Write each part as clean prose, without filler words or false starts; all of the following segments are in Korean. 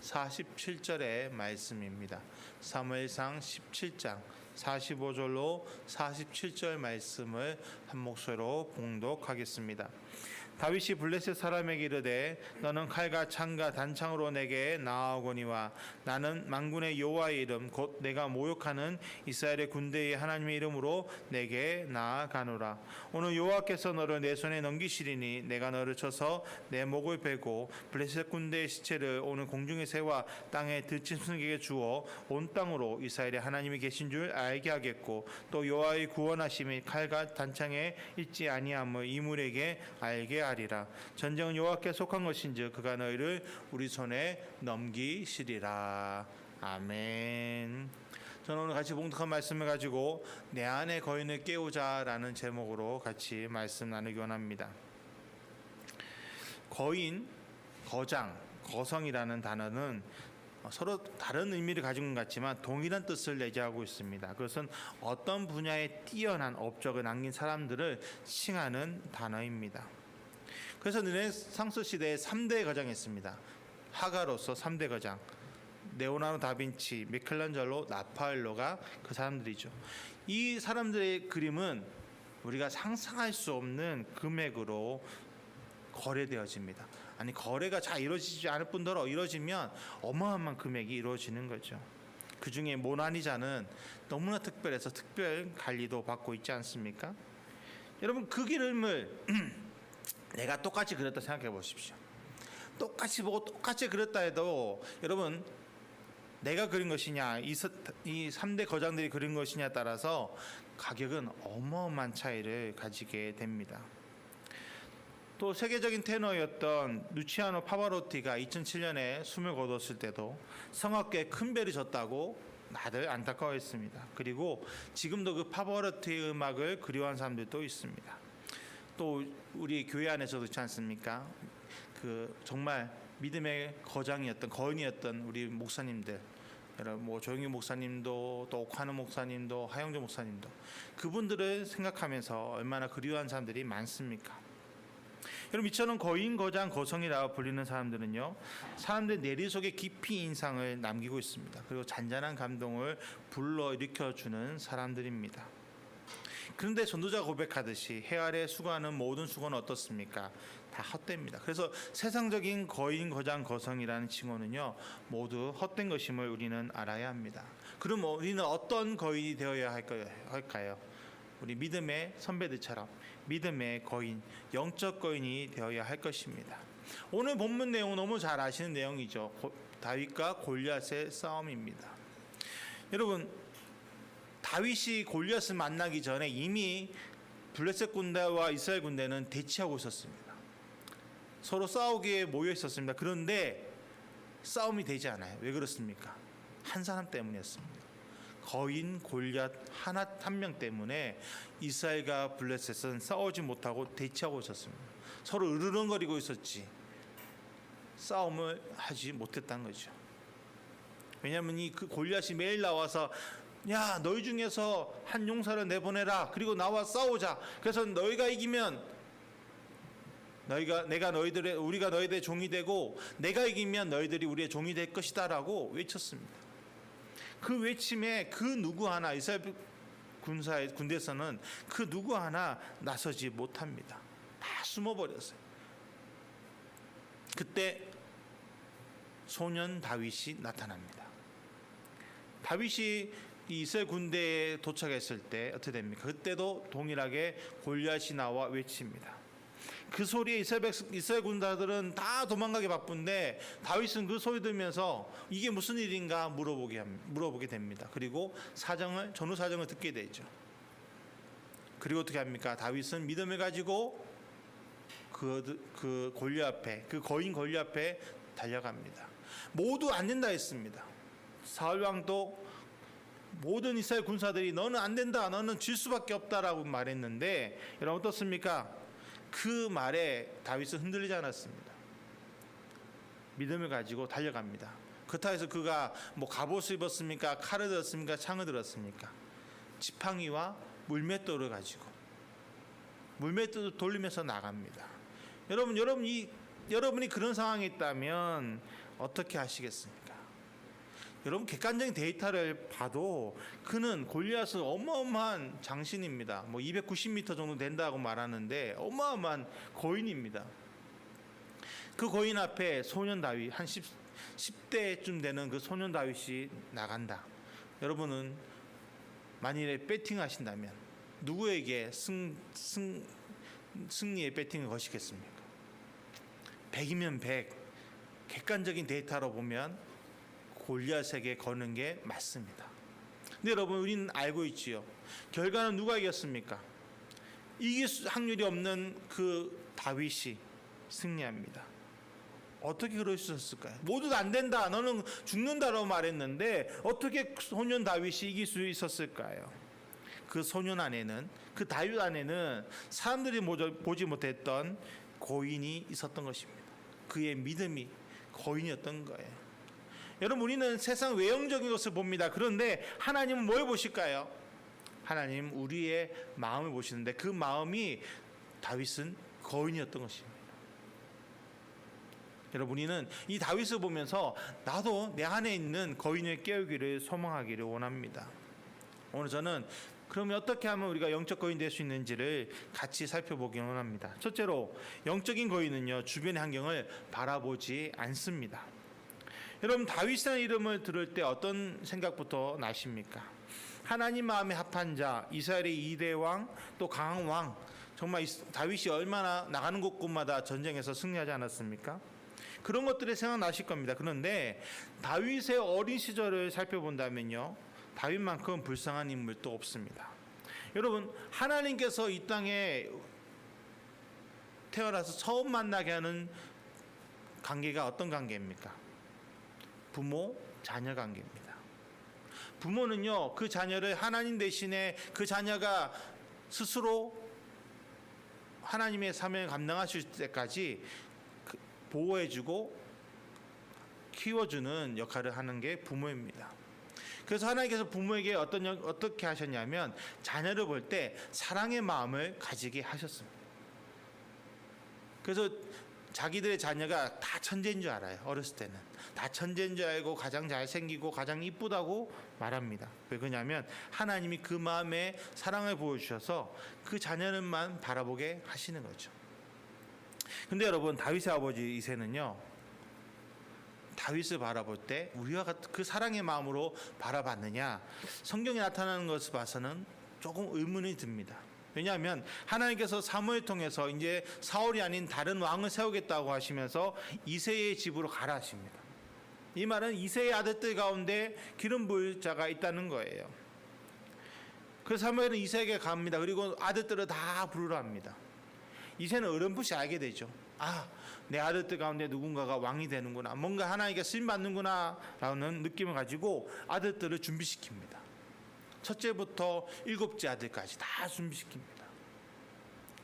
47절의 말씀입니다. 사무엘상 17장 45절로 47절 말씀을 한 목소리로 봉독하겠습니다. 다윗이 블레셋 사람에게 이르되 너는 칼과 창과 단창으로 내게 나아오거니와 나는 만군의 여호와의 이름 곧 내가 모욕하는 이스라엘의 군대의 하나님의 이름으로 내게 나아가노라. 오늘 여호와께서 너를 내 손에 넘기시리니 내가 너를 쳐서 내 목을 베고 블레셋 군대의 시체를 오늘 공중의 새와 땅의 들짐승에게 주어 온 땅으로 이스라엘의 하나님이 계신 줄 알게 하겠고 또 여호와의 구원하심이 칼과 단창에 있지 아니함을 이물에게 알게 하리라. 전쟁은 여호와께 속한 것인즉 그가 너희를 우리 손에 넘기시리라. 아멘. 저는 오늘 같이 봉독한 말씀을 가지고 내 안의 거인을 깨우자라는 제목으로 같이 말씀 나누기 원합니다. 거인, 거장, 거성이라는 단어는 서로 다른 의미를 가진 것 같지만 동일한 뜻을 내재하고 있습니다. 그것은 어떤 분야에 뛰어난 업적을 남긴 사람들을 칭하는 단어입니다. 그래서 르네상스 시대에 3대 거장이 있습니다. 화가로서 3대 거장, 레오나르도 다빈치, 미켈란젤로, 라파엘로가 그 사람들이죠. 이 사람들의 그림은 우리가 상상할 수 없는 금액으로 거래되어집니다. 아니 거래가 잘 이루어지지 않을 뿐더러 이루어지면 어마어마한 금액이 이루어지는 거죠. 그 중에 모나리자는 너무나 특별해서 특별 관리도 받고 있지 않습니까? 여러분 그 그림을 내가 똑같이 그렸다 생각해 보십시오. 똑같이 보고 똑같이 그렸다 해도 여러분 내가 그린 것이냐 이 3대 거장들이 그린 것이냐에 따라서 가격은 어마어마한 차이를 가지게 됩니다. 또 세계적인 테너였던 루치아노 파바로티가 2007년에 숨을 거뒀을 때도 성악계에 큰 별이 졌다고 다들 안타까워했습니다. 그리고 지금도 그 파바로티의 음악을 그리워하는 사람들도 있습니다. 또 우리 교회 안에서도 있지 않습니까? 그 정말 믿음의 거장이었던 거인이었던 우리 목사님들, 여러분 뭐 조영규 목사님도 또 옥환우 목사님도 하영조 목사님도 그분들을 생각하면서 얼마나 그리워하는 사람들이 많습니까? 여러분 이처럼 거인, 거장, 거성이라고 불리는 사람들은요 사람들 내리 속에 깊이 인상을 남기고 있습니다. 그리고 잔잔한 감동을 불러일으켜주는 사람들입니다. 그런데 전도자가 고백하듯이 해 아래 수고하는 모든 수고는 어떻습니까? 다 헛됩니다. 그래서 세상적인 거인, 거장, 거성이라는 칭호는요 모두 헛된 것임을 우리는 알아야 합니다. 그럼 우리는 어떤 거인이 되어야 할까요? 우리 믿음의 선배들처럼 믿음의 거인, 영적 거인이 되어야 할 것입니다. 오늘 본문 내용은 너무 잘 아시는 내용이죠. 다윗과 골리앗의 싸움입니다. 여러분 다윗이 골리앗을 만나기 전에 이미 블레셋 군대와 이스라엘 군대는 대치하고 있었습니다. 서로 싸우기에 모여 있었습니다. 그런데 싸움이 되지 않아요. 왜 그렇습니까? 한 사람 때문이었습니다. 거인 골리앗 한 명 때문에 이스라엘과 블레셋은 싸우지 못하고 대치하고 있었습니다. 서로 으르렁거리고 있었지 싸움을 하지 못했다는 거죠. 왜냐하면 이 그 골리앗이 매일 나와서 야 너희 중에서 한 용사를 내보내라 그리고 나와 싸우자. 그래서 너희가 이기면 우리가 너희들의 종이 되고 내가 이기면 너희들이 우리의 종이 될 것이다 라고 외쳤습니다. 그 외침에 그 누구 하나 이스라엘 군대에서는 그 누구 하나 나서지 못합니다. 다 숨어버렸어요. 그때 소년 다윗이 나타납니다. 다윗이 이스라엘 군대에 도착했을 때 어떻게 됩니까? 그때도 동일하게 골리앗이 나와 외칩니다. 그 소리에 이스라엘 군사들은 다 도망가기 바쁜데 다윗은 그 소리 들으면서 이게 무슨 일인가 물어보게 됩니다. 그리고 전후 사정을 듣게 되죠. 그리고 어떻게 합니까? 다윗은 믿음을 가지고 그 골리앗 앞에, 그 거인 골리앗 앞에 달려갑니다. 모두 안 된다 했습니다. 사울 왕도 모든 이스라엘 군사들이 너는 안 된다, 너는 질 수밖에 없다라고 말했는데 여러분 어떻습니까? 그 말에 다윗은 흔들리지 않았습니다. 믿음을 가지고 달려갑니다. 그렇다고 해서 그가 뭐 갑옷을 입었습니까? 칼을 들었습니까? 창을 들었습니까? 지팡이와 물맷돌을 가지고 물맷돌을 돌리면서 나갑니다. 여러분이 그런 상황에 있다면 어떻게 하시겠습니까? 여러분 객관적인 데이터를 봐도 그는 골리앗은 어마어마한 장신입니다. 뭐 290m 정도 된다고 말하는데 어마어마한 거인입니다. 그 거인 앞에 소년 다윗 한 10대쯤 되는 그 소년 다윗이 나간다. 여러분은 만일에 배팅하신다면 누구에게 승리의 배팅을 거시겠습니까? 100이면 100. 객관적인 데이터로 보면 골리앗에게 거는 게 맞습니다. 근데 여러분 우리는 알고 있지요. 결과는 누가 이겼습니까? 이길 확률이 없는 그 다윗이 승리합니다. 어떻게 그럴 수 있었을까요? 모두 안 된다. 너는 죽는다라고 말했는데 어떻게 소년 다윗이 이길 수 있었을까요? 그 소년 안에는, 그 다윗 안에는 사람들이 보지 못했던 고인이 있었던 것입니다. 그의 믿음이 거인이었던 거예요. 여러분 우리는 세상 외형적인 것을 봅니다. 그런데 하나님은 뭘 보실까요? 하나님 우리의 마음을 보시는데 그 마음이 다윗은 거인이었던 것입니다. 여러분 우리는 이 다윗을 보면서 나도 내 안에 있는 거인을 깨우기를 소망하기를 원합니다. 오늘 저는 그러면 어떻게 하면 우리가 영적 거인 될 수 있는지를 같이 살펴보기 원합니다. 첫째로 영적인 거인은요 주변의 환경을 바라보지 않습니다. 여러분 다윗이라는 이름을 들을 때 어떤 생각부터 나십니까? 하나님 마음에 합한 자, 이스라엘의 2대 왕, 또 강한 왕. 정말 다윗이 얼마나 나가는 곳곳마다 전쟁에서 승리하지 않았습니까? 그런 것들이 생각나실 겁니다. 그런데 다윗의 어린 시절을 살펴본다면요 다윗만큼 불쌍한 인물도 없습니다. 여러분 하나님께서 이 땅에 태어나서 처음 만나게 하는 관계가 어떤 관계입니까? 부모, 자녀 관계입니다. 부모는요 그 자녀를 하나님 대신에 그 자녀가 스스로 하나님의 사명을 감당하실 때까지 보호해주고 키워주는 역할을 하는 게 부모입니다. 그래서 하나님께서 부모에게 어떻게 하셨냐면 자녀를 볼 때 사랑의 마음을 가지게 하셨습니다. 그래서 자기들의 자녀가 다 천재인 줄 알아요. 어렸을 때는 다 천재인 줄 알고 가장 잘생기고 가장 이쁘다고 말합니다. 왜 그러냐면 하나님이 그 마음에 사랑을 보여주셔서 그 자녀는만 바라보게 하시는 거죠. 근데 여러분 다윗의 아버지 이새는요 다윗을 바라볼 때 우리와 같은 그 사랑의 마음으로 바라봤느냐, 성경에 나타나는 것을 봐서는 조금 의문이 듭니다. 왜냐하면 하나님께서 사무엘 통해서 이제 사울이 아닌 다른 왕을 세우겠다고 하시면서 이새의 집으로 가라 하십니다. 이 말은 이새의 아들들 가운데 기름 부을 자가 있다는 거예요. 그래서 사무엘은 이새에게 갑니다. 그리고 아들들을 다 부르라 합니다. 이새는 어렴풋이 알게 되죠. 내 아들들 가운데 누군가가 왕이 되는구나, 뭔가 하나님께 쓰임 받는구나 라는 느낌을 가지고 아들들을 준비시킵니다. 첫째부터 7째 아들까지 다 준비시킵니다.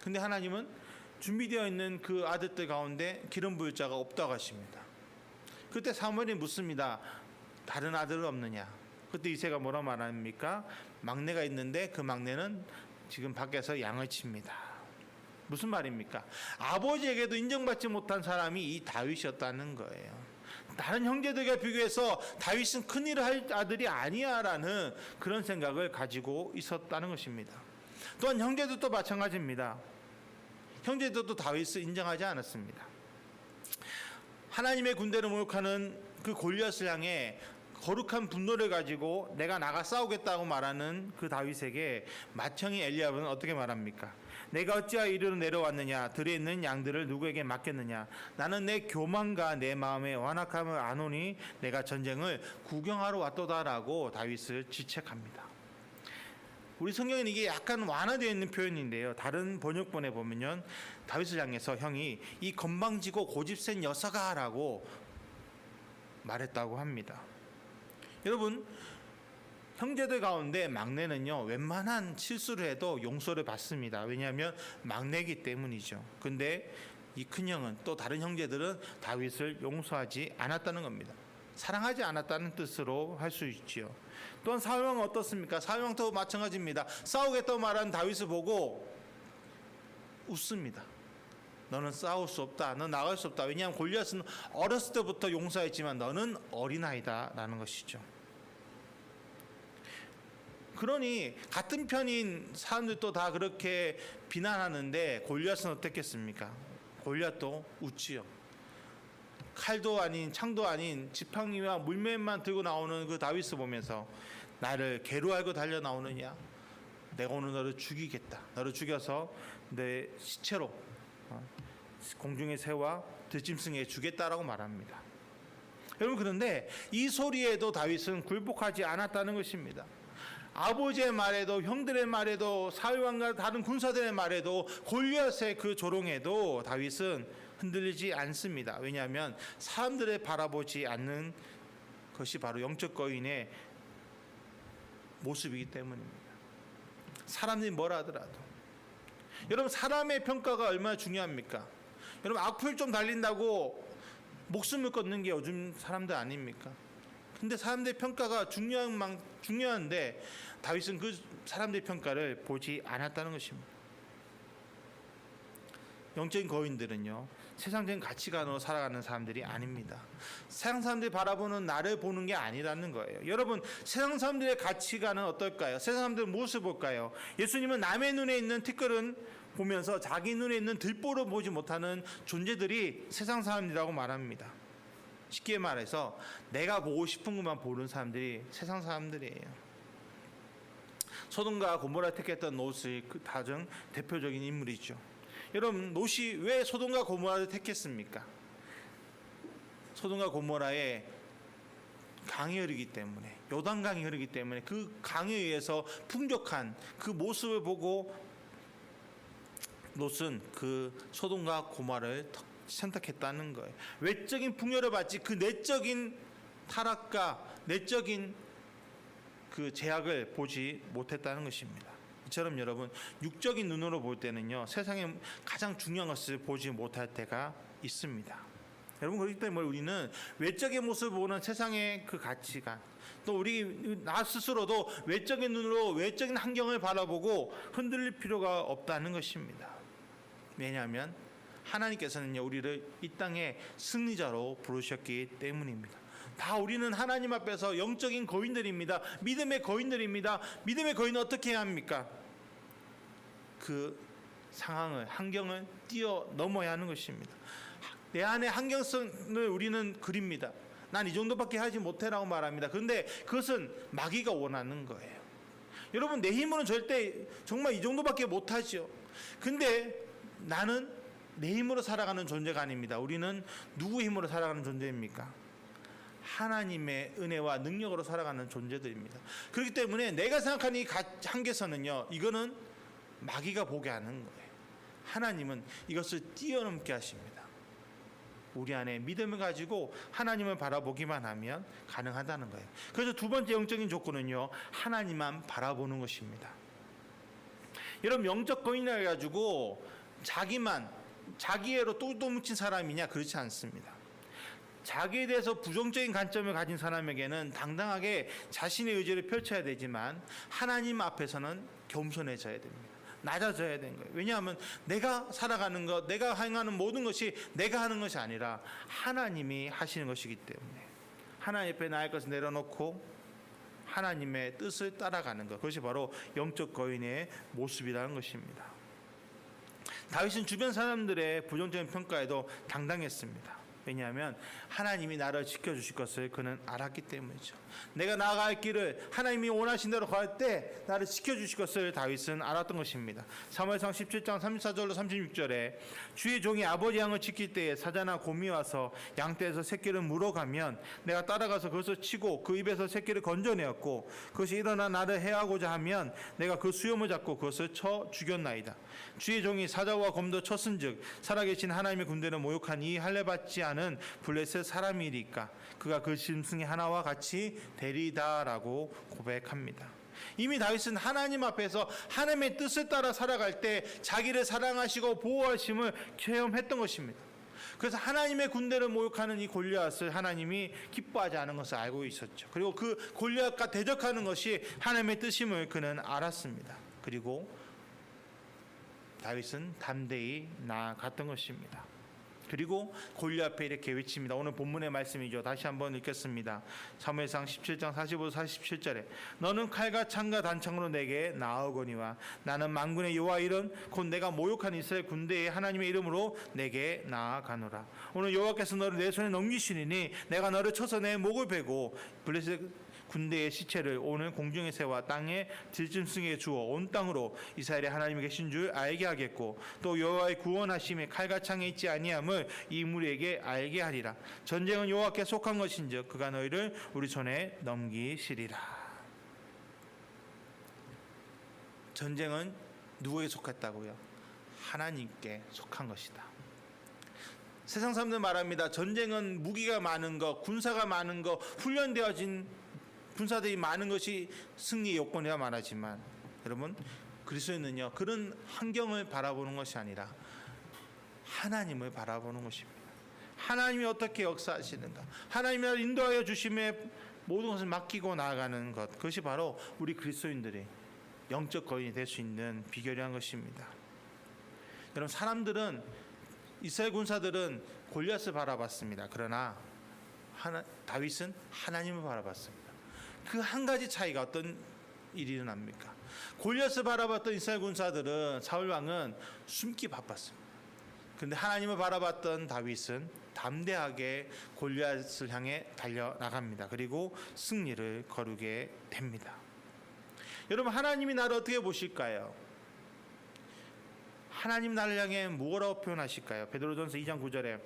근데 하나님은 준비되어 있는 그 아들들 가운데 기름 부을 자가 없다고 하십니다. 그때 사무엘이 묻습니다. 다른 아들은 없느냐? 그때 이새가 뭐라 말합니까? 막내가 있는데 그 막내는 지금 밖에서 양을 칩니다. 무슨 말입니까? 아버지에게도 인정받지 못한 사람이 이 다윗이었다는 거예요. 다른 형제들과 비교해서 다윗은 큰일을 할 아들이 아니야 라는 그런 생각을 가지고 있었다는 것입니다. 또한 형제들도 마찬가지입니다. 형제들도 다윗을 인정하지 않았습니다. 하나님의 군대를 모욕하는 그 골리앗을 향해 거룩한 분노를 가지고 내가 나가 싸우겠다고 말하는 그 다윗에게 맏형이 엘리압은 어떻게 말합니까? 내가 어찌하여 이리로 내려왔느냐? 들에 있는 양들을 누구에게 맡겼느냐? 나는 내 교만과 내 마음의 완악함을 아노니 내가 전쟁을 구경하러 왔도다라고 다윗을 지책합니다. 우리 성경에는 이게 약간 완화되어 있는 표현인데요. 다른 번역본에 보면요, 다윗을 향해서 형이 이 건방지고 고집센 녀석아라고 말했다고 합니다. 여러분, 형제들 가운데 막내는요 웬만한 실수를 해도 용서를 받습니다. 왜냐하면 막내이기 때문이죠. 근데 이 큰형은, 또 다른 형제들은 다윗을 용서하지 않았다는 겁니다. 사랑하지 않았다는 뜻으로 할 수 있지요. 또한 사울왕은 어떻습니까? 사울왕도 마찬가지입니다. 싸우겠다고 말한 다윗을 보고 웃습니다. 너는 싸울 수 없다. 너 나갈 수 없다. 왜냐하면 골리앗은 어렸을 때부터 용사였지만 너는 어린아이다라는 것이죠. 그러니 같은 편인 사람들도 다 그렇게 비난하는데 골리앗은 어떻겠습니까? 골리앗도 웃지요. 칼도 아닌 창도 아닌 지팡이와 물맷만 들고 나오는 그 다윗을 보면서 나를 개로 알고 달려 나오느냐? 내가 오늘 너를 죽이겠다. 너를 죽여서 내 시체로 공중의 새와 들짐승에 주겠다라고 말합니다. 여러분, 그런데 이 소리에도 다윗은 굴복하지 않았다는 것입니다. 아버지의 말에도, 형들의 말에도, 사울왕과 다른 군사들의 말에도, 골리앗의 그 조롱에도 다윗은 흔들리지 않습니다. 왜냐하면 사람들을 바라보지 않는 것이 바로 영적 거인의 모습이기 때문입니다. 사람들이 뭐라 하더라도. 여러분, 사람의 평가가 얼마나 중요합니까? 여러분, 악플 좀 달린다고 목숨을 끊는 게 요즘 사람들 아닙니까? 근데 사람들의 평가가 중요한데 다윗은 그 사람들의 평가를 보지 않았다는 것입니다. 영적인 거인들은요, 세상적인 가치관으로 살아가는 사람들이 아닙니다. 세상 사람들이 바라보는 나를 보는 게 아니라는 거예요. 여러분, 세상 사람들의 가치관은 어떨까요? 세상 사람들은 무엇을 볼까요? 예수님은 남의 눈에 있는 티끌은 보면서 자기 눈에 있는 들보를 보지 못하는 존재들이 세상 사람이라고 말합니다. 쉽게 말해서 내가 보고 싶은 것만 보는 사람들이 세상 사람들이에요. 소돔과 고모라 택했던 롯이 그 가장 대표적인 인물이죠. 여러분, 롯이 왜 소돔과 고모라를 택했습니까? 소돔과 고모라에 강이 흐르기 때문에, 요단강이 흐르기 때문에 그 강에 의해서 풍족한 그 모습을 보고 롯은 그 소돔과 고모라를 선택했다는 거예요. 외적인 풍요를 받지 그 내적인 타락과 내적인 그 제약을 보지 못했다는 것입니다. 이처럼 여러분, 육적인 눈으로 볼 때는요, 세상에 가장 중요한 것을 보지 못할 때가 있습니다. 여러분, 그렇기 때문에 우리는 외적인 모습을 보는 세상의 그 가치관, 또 나 스스로도 외적인 눈으로 외적인 환경을 바라보고 흔들릴 필요가 없다는 것입니다. 왜냐하면 하나님께서는요, 우리를 이 땅에 승리자로 부르셨기 때문입니다. 다 우리는 하나님 앞에서 영적인 거인들입니다. 믿음의 거인들입니다. 믿음의 거인은 어떻게 해야 합니까? 그 상황을, 환경을 뛰어넘어야 하는 것입니다. 내 안의 환경성을 우리는 그립니다. 난 이 정도밖에 하지 못해라고 말합니다. 그런데 그것은 마귀가 원하는 거예요. 여러분, 내 힘으로는 절대 정말 이 정도밖에 못하죠. 근데 나는 내 힘으로 살아가는 존재가 아닙니다. 우리는 누구 힘으로 살아가는 존재입니까? 하나님의 은혜와 능력으로 살아가는 존재들입니다. 그렇기 때문에 내가 생각하는 이 한계선은요, 이거는 마귀가 보게 하는 거예요. 하나님은 이것을 뛰어넘게 하십니다. 우리 안에 믿음을 가지고 하나님을 바라보기만 하면 가능하다는 거예요. 그래서 두 번째 영적인 조건은요, 하나님만 바라보는 것입니다. 여러분, 영적 거인이라 해가지고 자기애로 똘똘 뭉친 사람이냐? 그렇지 않습니다. 자기에 대해서 부정적인 관점을 가진 사람에게는 당당하게 자신의 의지를 펼쳐야 되지만 하나님 앞에서는 겸손해져야 됩니다. 낮아져야 되는 거예요. 왜냐하면 내가 살아가는 것, 내가 행하는 모든 것이 내가 하는 것이 아니라 하나님이 하시는 것이기 때문에 하나님 앞에 나의 것을 내려놓고 하나님의 뜻을 따라가는 것, 그것이 바로 영적 거인의 모습이라는 것입니다. 다윗은 주변 사람들의 부정적인 평가에도 당당했습니다. 왜냐하면 하나님이 나를 지켜주실 것을 그는 알았기 때문이죠. 내가 나아갈 길을 하나님이 원하신 대로 갈 때 나를 지켜주실 것을 다윗은 알았던 것입니다. 사무엘상 17장 34절로 36절에 주의 종이 아버지 양을 지킬 때에 사자나 곰이 와서 양떼에서 새끼를 물어가면 내가 따라가서 그것을 치고 그 입에서 새끼를 건져내었고 그것이 일어나 나를 해하고자 하면 내가 그 수염을 잡고 그것을 쳐 죽였나이다. 주의 종이 사자와 곰도 쳤은즉 살아계신 하나님의 군대를 모욕한 이 할례받지 않은 블레셋 사람이니까 그가 그 짐승의 하나와 같이 되리다라고 고백합니다. 이미 다윗은 하나님 앞에서 하나님의 뜻을 따라 살아갈 때 자기를 사랑하시고 보호하심을 체험했던 것입니다. 그래서 하나님의 군대를 모욕하는 이 골리앗을 하나님이 기뻐하지 않은 것을 알고 있었죠. 그리고 그 골리앗과 대적하는 것이 하나님의 뜻임을 그는 알았습니다. 그리고 다윗은 담대히 나아갔던 것입니다. 그리고 골리앗 앞에 이렇게 외칩니다. 오늘 본문의 말씀이죠. 다시 한번 읽겠습니다. 사무엘상 17장 45, 47절에 너는 칼과 창과 단창으로 내게 나아오거니와 나는 만군의 여호와 이름 곧 내가 모욕한 이스라엘 군대의 하나님의 이름으로 내게 나아가노라. 오늘 여호와께서 너를 내 손에 넘기시리니 내가 너를 쳐서 내 목을 베고 블레셋 군대의 시체를 오늘 공중의 새와 땅의 들짐승에 주어 온 땅으로 이스라엘의 하나님이 계신 줄 알게 하겠고 또 여호와의 구원하심이 칼과 창에 있지 아니함을 이 무리에게 알게 하리라. 전쟁은 여호와께 속한 것인즉 그가 너희를 우리 손에 넘기시리라. 전쟁은 누구에게 속했다고요? 하나님께 속한 것이다. 세상 사람들 말합니다. 전쟁은 무기가 많은 것, 군사가 많은 것, 훈련되어진 군사들이 많은 것이 승리의 요건이라 말하지만 여러분 그리스도인은요 그런 환경을 바라보는 것이 아니라 하나님을 바라보는 것입니다. 하나님이 어떻게 역사하시는가, 하나님이 나를 인도하여 주심에 모든 것을 맡기고 나아가는 것, 그것이 바로 우리 그리스도인들의 영적 거인이 될 수 있는 비결이란 것입니다. 여러분 사람들은 이스라엘 군사들은 골리앗을 바라봤습니다. 그러나 다윗은 하나님을 바라봤습니다. 그 한 가지 차이가 어떤 일이 일어납니까? 골리앗을 바라봤던 이스라엘 군사들은 사울 왕은 숨기 바빴습니다. 그런데 하나님을 바라봤던 다윗은 담대하게 골리앗을 향해 달려나갑니다. 그리고 승리를 거두게 됩니다. 여러분 하나님이 나를 어떻게 보실까요? 하나님 나를 향해 무엇라고 표현하실까요? 베드로전서 2장 9절에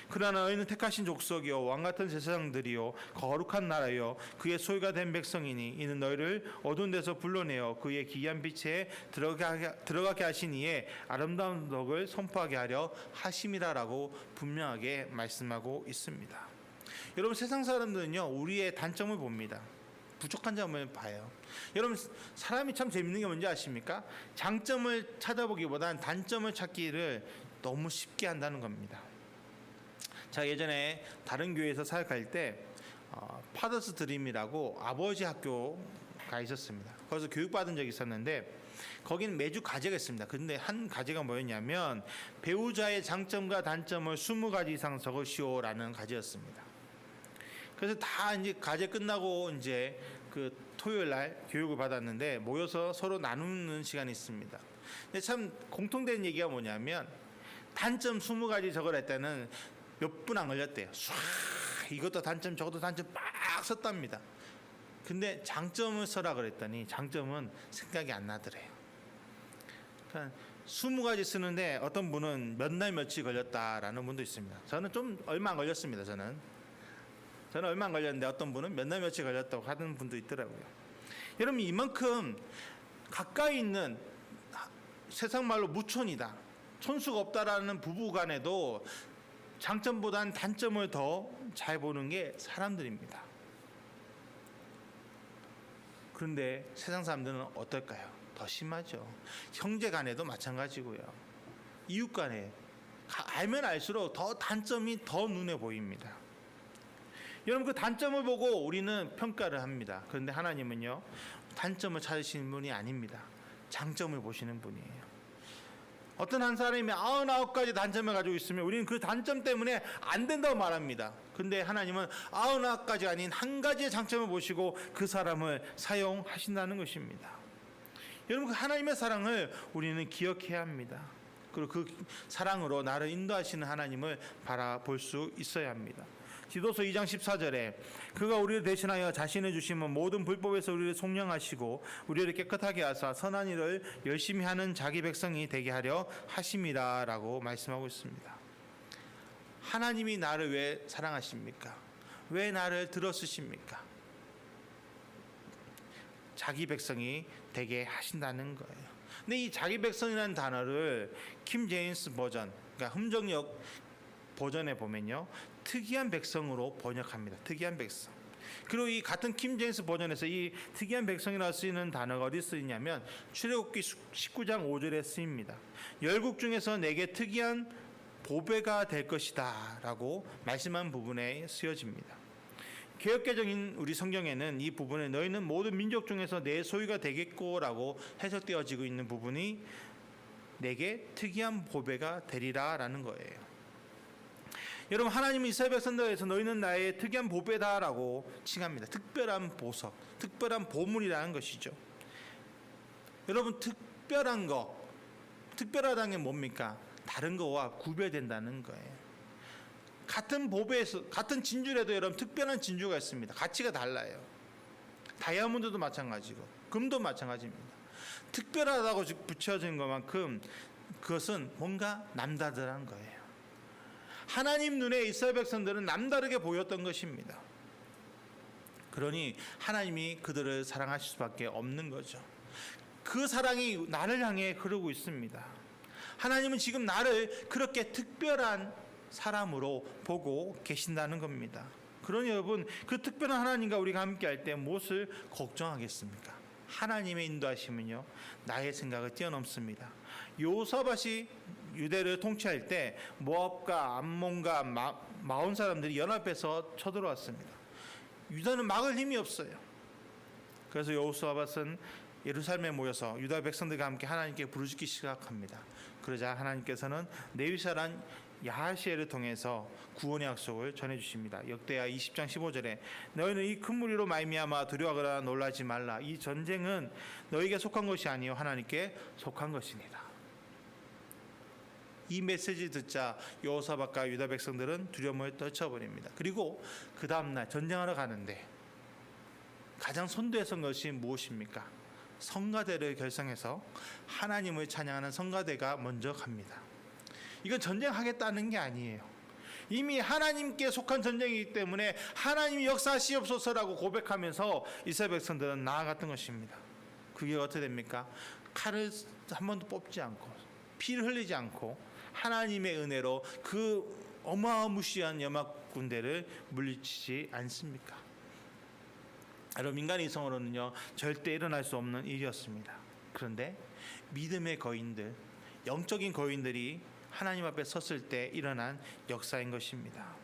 그러나 너희는 택하신 족속이요 왕같은 제사장들이요 거룩한 나라요 그의 소유가 된 백성이니 이는 너희를 어두운 데서 불러내어 그의 기이한 빛에 들어가게 하신 이에 아름다운 덕을 선포하게 하려 하심이라라고 분명하게 말씀하고 있습니다. 여러분 세상 사람들은요 우리의 단점을 봅니다. 부족한 점을 봐요. 여러분 사람이 참 재밌는 게 뭔지 아십니까? 장점을 찾아보기보단 단점을 찾기를 너무 쉽게 한다는 겁니다. 제가 예전에 다른 교회에서 사역할 때 파더스 드림이라고 아버지 학교가 있었습니다. 거기서 교육받은 적이 있었는데 거기는 매주 과제가 있습니다. 근데 한 과제가 뭐였냐면 배우자의 장점과 단점을 20가지 이상 적으시오라는 과제였습니다. 그래서 다 이제 과제 끝나고 이제 그 토요일 날 교육을 받았는데 모여서 서로 나누는 시간이 있습니다. 근데 참 공통된 얘기가 뭐냐면 단점 20가지 적으라 했다는 몇 분 안 걸렸대요. 唰 이것도 단점 저것도 단점 빡 썼답니다. 근데 장점을 써라 그랬더니 장점은 생각이 안 나더래요. 그러니까 20가지 쓰는데 어떤 분은 몇 날 며칠 걸렸다라는 분도 있습니다. 저는 좀 얼마 안 걸렸습니다. 저는 얼마 안 걸렸는데 어떤 분은 몇 날 며칠 걸렸다고 하는 분도 있더라고요. 여러분 이만큼 가까이 있는 세상 말로 무촌이다, 촌수가 없다라는 부부 간에도 장점보다는 단점을 더 잘 보는 게 사람들입니다. 그런데 세상 사람들은 어떨까요? 더 심하죠. 형제 간에도 마찬가지고요. 이웃 간에 알면 알수록 더 단점이 더 눈에 보입니다. 여러분 그 단점을 보고 우리는 평가를 합니다. 그런데 하나님은요 단점을 찾으시는 분이 아닙니다. 장점을 보시는 분이에요. 어떤 한 사람이 99가지 단점을 가지고 있으면 우리는 그 단점 때문에 안 된다고 말합니다. 근데 하나님은 99가지 아닌 한 가지의 장점을 보시고 그 사람을 사용하신다는 것입니다. 여러분 그 하나님의 사랑을 우리는 기억해야 합니다. 그리고 그 사랑으로 나를 인도하시는 하나님을 바라볼 수 있어야 합니다. 디도서 2장 14절에 그가 우리를 대신하여 자신을 주시면 모든 불법에서 우리를 속량하시고 우리를 깨끗하게 하사 선한 일을 열심히 하는 자기 백성이 되게 하려 하심이라 라고 말씀하고 있습니다. 하나님이 나를 왜 사랑하십니까? 왜 나를 들어쓰십니까? 자기 백성이 되게 하신다는 거예요. 근데 이 자기 백성이라는 단어를 킴 제임스 버전, 그러니까 흠정역 버전에 보면요 특이한 백성으로 번역합니다. 특이한 백성. 그리고 이 같은 킴 제임스 버전에서 이 특이한 백성이라고 쓰이는 단어가 어디 쓰이냐면 출애굽기 19장 5절에 쓰입니다. 열국 중에서 내게 특이한 보배가 될 것이다 라고 말씀한 부분에 쓰여집니다. 개역개정인 우리 성경에는 이 부분에 너희는 모든 민족 중에서 내 소유가 되겠고 라고 해석되어지고 있는 부분이 내게 특이한 보배가 되리라라는 거예요. 여러분, 하나님은 이스라엘 백성들에서 너희는 나의 특이한 보배다라고 칭합니다. 특별한 보석, 특별한 보물이라는 것이죠. 여러분, 특별한 거, 특별하다는 게 뭡니까? 다른 거와 구별된다는 거예요. 같은 보배에서, 같은 진주라도 여러분 특별한 진주가 있습니다. 가치가 달라요. 다이아몬드도 마찬가지고 금도 마찬가지입니다. 특별하다고 붙여진 것만큼 그것은 뭔가 남다르다는 거예요. 하나님 눈에 이스라엘 백성들은 남다르게 보였던 것입니다. 그러니 하나님이 그들을 사랑하실 수밖에 없는 거죠. 그 사랑이 나를 향해 흐르고 있습니다. 하나님은 지금 나를 그렇게 특별한 사람으로 보고 계신다는 겁니다. 그러니 여러분, 그 특별한 하나님과 우리가 함께 할 때 무엇을 걱정하겠습니까? 하나님의 인도하심은요, 나의 생각을 뛰어넘습니다. 여호사밧이 유대를 통치할 때 모압과 암몬과 마온 사람들이 연합해서 쳐들어왔습니다. 유다는 막을 힘이 없어요. 그래서 여호사밧은 예루살렘에 모여서 유다 백성들과 함께 하나님께 부르짖기 시작합니다. 그러자 하나님께서는 레위사란 야하시엘을 통해서 구원의 약속을 전해주십니다. 역대하 20장 15절에 너희는 이 큰 무리로 말미암아 두려워하거나 놀라지 말라. 이 전쟁은 너희에게 속한 것이 아니요 하나님께 속한 것이니라. 이 메시지 듣자 여호사밧과 유다 백성들은 두려움을 떨쳐버립니다. 그리고 그 다음날 전쟁하러 가는데 가장 선두에 선 것이 무엇입니까? 성가대를 결성해서 하나님을 찬양하는 성가대가 먼저 갑니다. 이건 전쟁하겠다는 게 아니에요. 이미 하나님께 속한 전쟁이기 때문에 하나님이 역사하시옵소서라고 고백하면서 이스라엘 백성들은 나아갔던 것입니다. 그게 어떻게 됩니까? 칼을 한 번도 뽑지 않고 피를 흘리지 않고 하나님의 은혜로 그 어마무시한 연합 군대를 물리치지 않습니까? 여러분, 인간의 이성으로는요 절대 일어날 수 없는 일이었습니다. 그런데 믿음의 거인들, 영적인 거인들이 하나님 앞에 섰을 때 일어난 역사인 것입니다.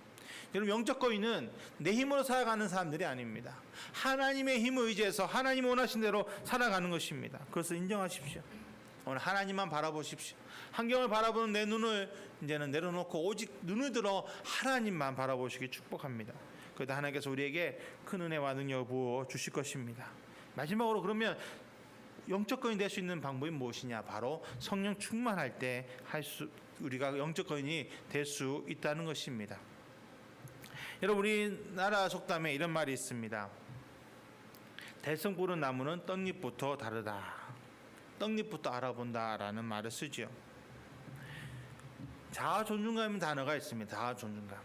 여러분, 영적 거인은 내 힘으로 살아가는 사람들이 아닙니다. 하나님의 힘을 의지해서 하나님 원하신 대로 살아가는 것입니다. 그것을 인정하십시오. 오늘 하나님만 바라보십시오. 환경을 바라보는 내 눈을 이제는 내려놓고 오직 눈을 들어 하나님만 바라보시기 축복합니다. 그러다 하나님께서 우리에게 큰 은혜와 능력을 부어 주실 것입니다. 마지막으로, 그러면 영적 거인이 될 수 있는 방법이 무엇이냐? 바로 성령 충만할 때 우리가 영적 거인이 될 수 있다는 것입니다. 여러분, 우리나라 속담에 이런 말이 있습니다. 대성 부른 나무는 떡잎부터 다르다. 떡잎부터 알아본다라는 말을 쓰죠. 자아 존중감이라는 단어가 있습니다. 자아 존중감.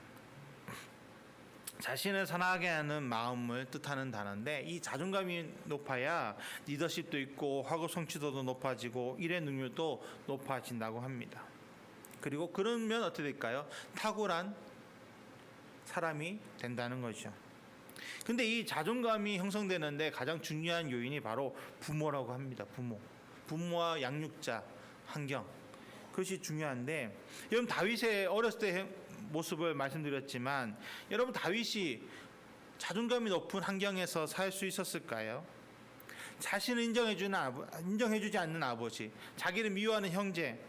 자신을 선하게 하는 마음을 뜻하는 단어인데, 이 자존감이 높아야 리더십도 있고 학업 성취도도 높아지고 일의 능률도 높아진다고 합니다. 그리고 그러면 어떻게 될까요? 탁월한 사람이 된다는 거죠. 근데 이 자존감이 형성되는데 가장 중요한 요인이 바로 부모라고 합니다. 부모와 양육자, 환경, 그것이 중요한데, 여러분, 다윗의 어렸을 때 모습을 말씀드렸지만, 여러분, 다윗이 자존감이 높은 환경에서 살 수 있었을까요? 자신을 인정해주지 않는 아버지, 자기를 미워하는 형제,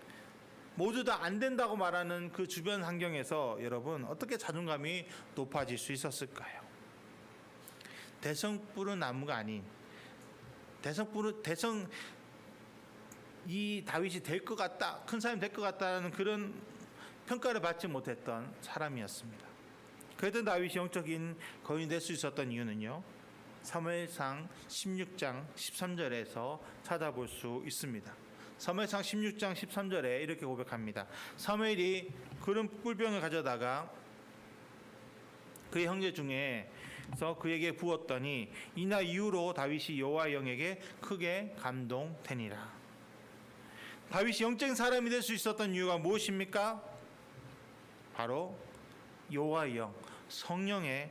모두 다 안 된다고 말하는 그 주변 환경에서 여러분 어떻게 자존감이 높아질 수 있었을까요? 대성 부른 나무가 아닌 이 다윗이 될 것 같다, 큰 사람이 될 것 같다는 그런 평가를 받지 못했던 사람이었습니다. 그랬던 다윗이 영적인 거인이 될 수 있었던 이유는요, 사무엘상 16장 13절에서 찾아볼 수 있습니다. 사무엘상 16장 13절에 이렇게 고백합니다. 사무엘이 그런 꿀병을 가져다가 그의 형제 중에서 그에게 부었더니 이날 이후로 다윗이 여호와의 영에게 크게 감동되니라. 다윗이 영적인 사람이 될 수 있었던 이유가 무엇입니까? 바로 여호와의 영, 성령의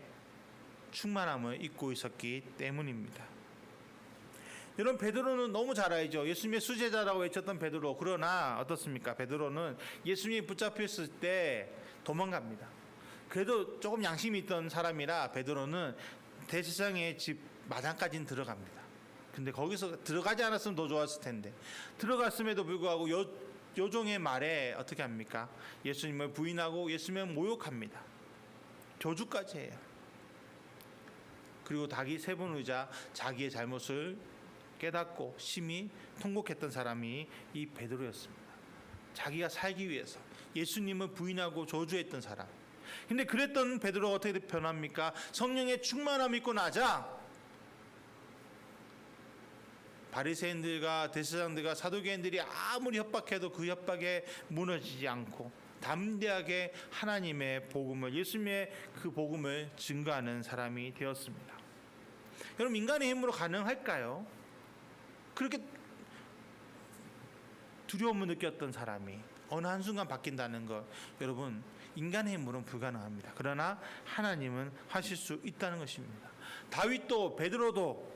충만함을 입고 있었기 때문입니다. 여러분, 베드로는 너무 잘 알죠. 예수님의 수제자라고 외쳤던 베드로. 그러나 어떻습니까? 베드로는 예수님이 붙잡혔을 때 도망갑니다. 그래도 조금 양심이 있던 사람이라 베드로는 대제사장의 집 마당까지는 들어갑니다. 근데 거기서 들어가지 않았으면 더 좋았을 텐데, 들어갔음에도 불구하고 요종의 말에 어떻게 합니까? 예수님을 부인하고 예수님을 모욕합니다. 저주까지 해요. 그리고 닭이 세 번 의자 자기의 잘못을 깨닫고 심히 통곡했던 사람이 이 베드로였습니다. 자기가 살기 위해서 예수님을 부인하고 저주했던 사람. 근데 그랬던 베드로가 어떻게 변합니까? 성령의 충만함 있고 나자 바리새인들과 대제사장들과 사두개인들이 아무리 협박해도 그 협박에 무너지지 않고 담대하게 하나님의 복음을, 예수님의 그 복음을 증거하는 사람이 되었습니다. 여러분, 인간의 힘으로 가능할까요? 그렇게 두려움을 느꼈던 사람이 어느 한순간 바뀐다는 것, 여러분, 인간의 힘으로는 불가능합니다. 그러나 하나님은 하실 수 있다는 것입니다. 다윗도 베드로도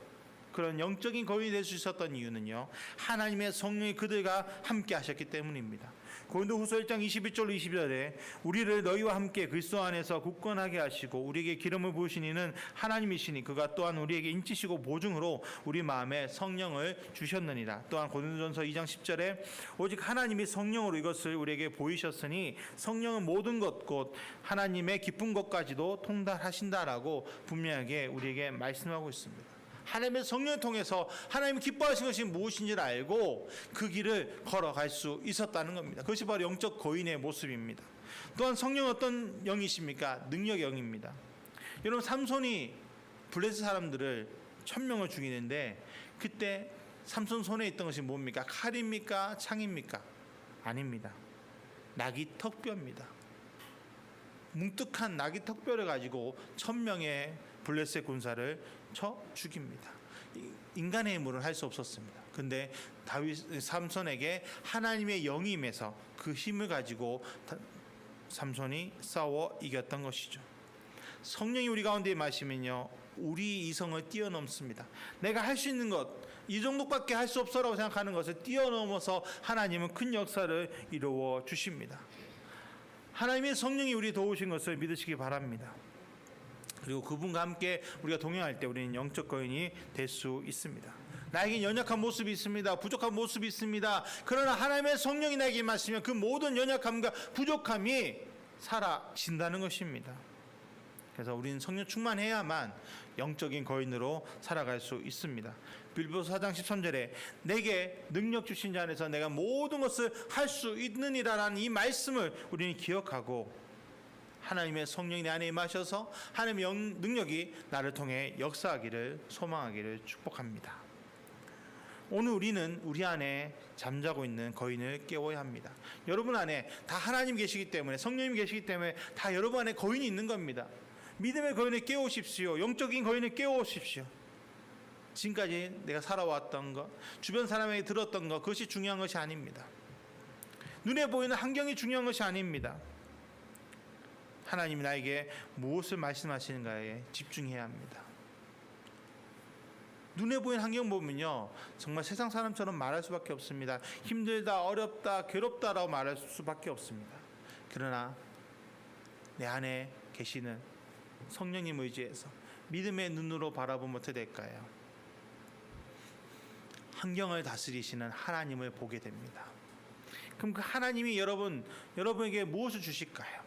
그런 영적인 거인이 될 수 있었던 이유는요, 하나님의 성령이 그들과 함께 하셨기 때문입니다. 고린도후서 1장 21절 22절에 우리를 너희와 함께 그리스도 안에서 굳건하게 하시고 우리에게 기름을 부으신 이는 하나님이시니 그가 또한 우리에게 인치시고 보증으로 우리 마음에 성령을 주셨느니라. 또한 고린도전서 2장 10절에 오직 하나님이 성령으로 이것을 우리에게 보이셨으니 성령은 모든 것 곧 하나님의 깊은 것까지도 통달하신다라고 분명하게 우리에게 말씀하고 있습니다. 하나님의 성령을 통해서 하나님이 기뻐하신 것이 무엇인지를 알고 그 길을 걸어갈 수 있었다는 겁니다. 그것이 바로 영적 거인의 모습입니다. 또한 성령은 어떤 영이십니까? 능력의 영입니다. 여러분, 삼손이 블레셋 사람들을 1000명을 죽이는데 그때 삼손 손에 있던 것이 뭡니까? 칼입니까? 창입니까? 아닙니다. 나귀 턱뼈입니다. 뭉툭한 나귀 턱뼈를 가지고 1000명의 블레셋 군사를 쳐 죽입니다. 인간의 힘으로는 할 수 없었습니다. 근데 다윗 삼손에게 하나님의 영이 임해서 그 힘을 가지고 삼손이 싸워 이겼던 것이죠. 성령이 우리 가운데 임하시면요, 우리 이성을 뛰어넘습니다. 내가 할 수 있는 것, 이 정도밖에 할 수 없어라고 생각하는 것을 뛰어넘어서 하나님은 큰 역사를 이루어 주십니다. 하나님의 성령이 우리 도우신 것을 믿으시기 바랍니다. 그리고 그분과 함께 우리가 동행할 때 우리는 영적 거인이 될 수 있습니다. 나에게 연약한 모습이 있습니다. 부족한 모습이 있습니다. 그러나 하나님의 성령이 나에게 임하시면 그 모든 연약함과 부족함이 사라진다는 것입니다. 그래서 우리는 성령 충만해야만 영적인 거인으로 살아갈 수 있습니다. 빌보서 4장 13절에 내게 능력 주신 자 안에서 내가 모든 것을 할 수 있느니라라는 이 말씀을 우리는 기억하고 하나님의 성령이 내 안에 임하셔서 하나님의 능력이 나를 통해 역사하기를 소망하기를 축복합니다. 오늘 우리는 우리 안에 잠자고 있는 거인을 깨워야 합니다. 여러분 안에 다 하나님 계시기 때문에, 성령님 계시기 때문에 다 여러분 안에 거인이 있는 겁니다. 믿음의 거인을 깨우십시오. 영적인 거인을 깨우십시오. 지금까지 내가 살아왔던 것, 주변 사람에게 들었던 것, 그것이 중요한 것이 아닙니다. 눈에 보이는 환경이 중요한 것이 아닙니다. 하나님이 나에게 무엇을 말씀하시는가에 집중해야 합니다. 눈에 보이는 환경 보면요, 정말 세상 사람처럼 말할 수밖에 없습니다. 힘들다, 어렵다, 괴롭다라고 말할 수밖에 없습니다. 그러나 내 안에 계시는 성령님 의지해서 믿음의 눈으로 바라보면 어떻게 될까요? 환경을 다스리시는 하나님을 보게 됩니다. 그럼 그 하나님이 여러분에게 무엇을 주실까요?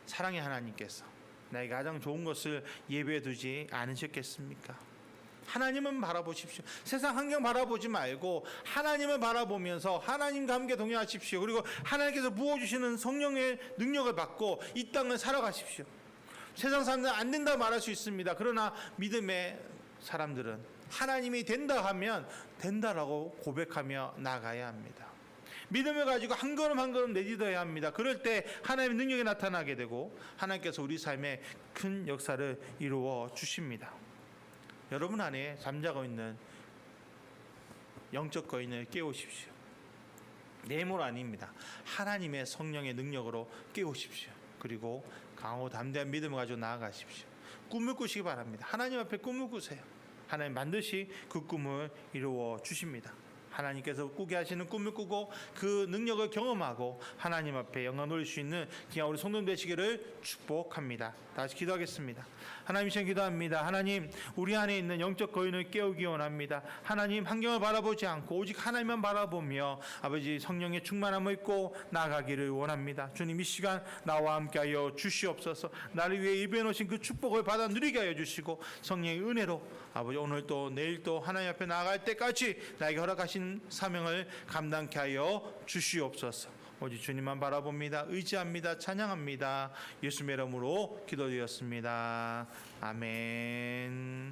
사랑의 하나님께서 나에게 가장 좋은 것을 예배해 두지 않으셨겠습니까? 하나님은 바라보십시오. 세상 환경 바라보지 말고 하나님을 바라보면서 하나님과 함께 동행하십시오. 그리고 하나님께서 부어주시는 성령의 능력을 받고 이 땅을 살아가십시오. 세상 사람들은 안 된다고 말할 수 있습니다. 그러나 믿음의 사람들은 하나님이 된다 하면 된다라고 고백하며 나가야 합니다. 믿음을 가지고 한 걸음 한 걸음 내딛어야 합니다. 그럴 때 하나님의 능력이 나타나게 되고 하나님께서 우리 삶에 큰 역사를 이루어 주십니다. 여러분 안에 잠자고 있는 영적 거인을 깨우십시오. 내 힘으로 아닙니다. 하나님의 성령의 능력으로 깨우십시오. 그리고 강하고 담대한 믿음을 가지고 나아가십시오. 꿈을 꾸시기 바랍니다. 하나님 앞에 꿈을 꾸세요. 하나님 반드시 그 꿈을 이루어 주십니다. 하나님께서 꾸게 하시는 꿈을 꾸고 그 능력을 경험하고 하나님 앞에 영광 돌릴 수 있는 귀한 우리 성도님 되시기를 축복합니다. 다시 기도하겠습니다. 하나님 시간 기도합니다. 하나님 우리 안에 있는 영적 거인을 깨우기 원합니다. 하나님 환경을 바라보지 않고 오직 하나님만 바라보며 아버지 성령의 충만함을 입고 나아가기를 원합니다. 주님 이 시간 나와 함께하여 주시옵소서. 나를 위해 예배해 놓으신 그 축복을 받아 누리게 하여 주시고 성령의 은혜로 아버지 오늘 또 내일 또 하나님 앞에 나아갈 때까지 나에게 허락하신 사명을 감당케 하여 주시옵소서. 오직 주님만 바라봅니다. 의지합니다. 찬양합니다. 예수님의 이름으로 기도드렸습니다. 아멘.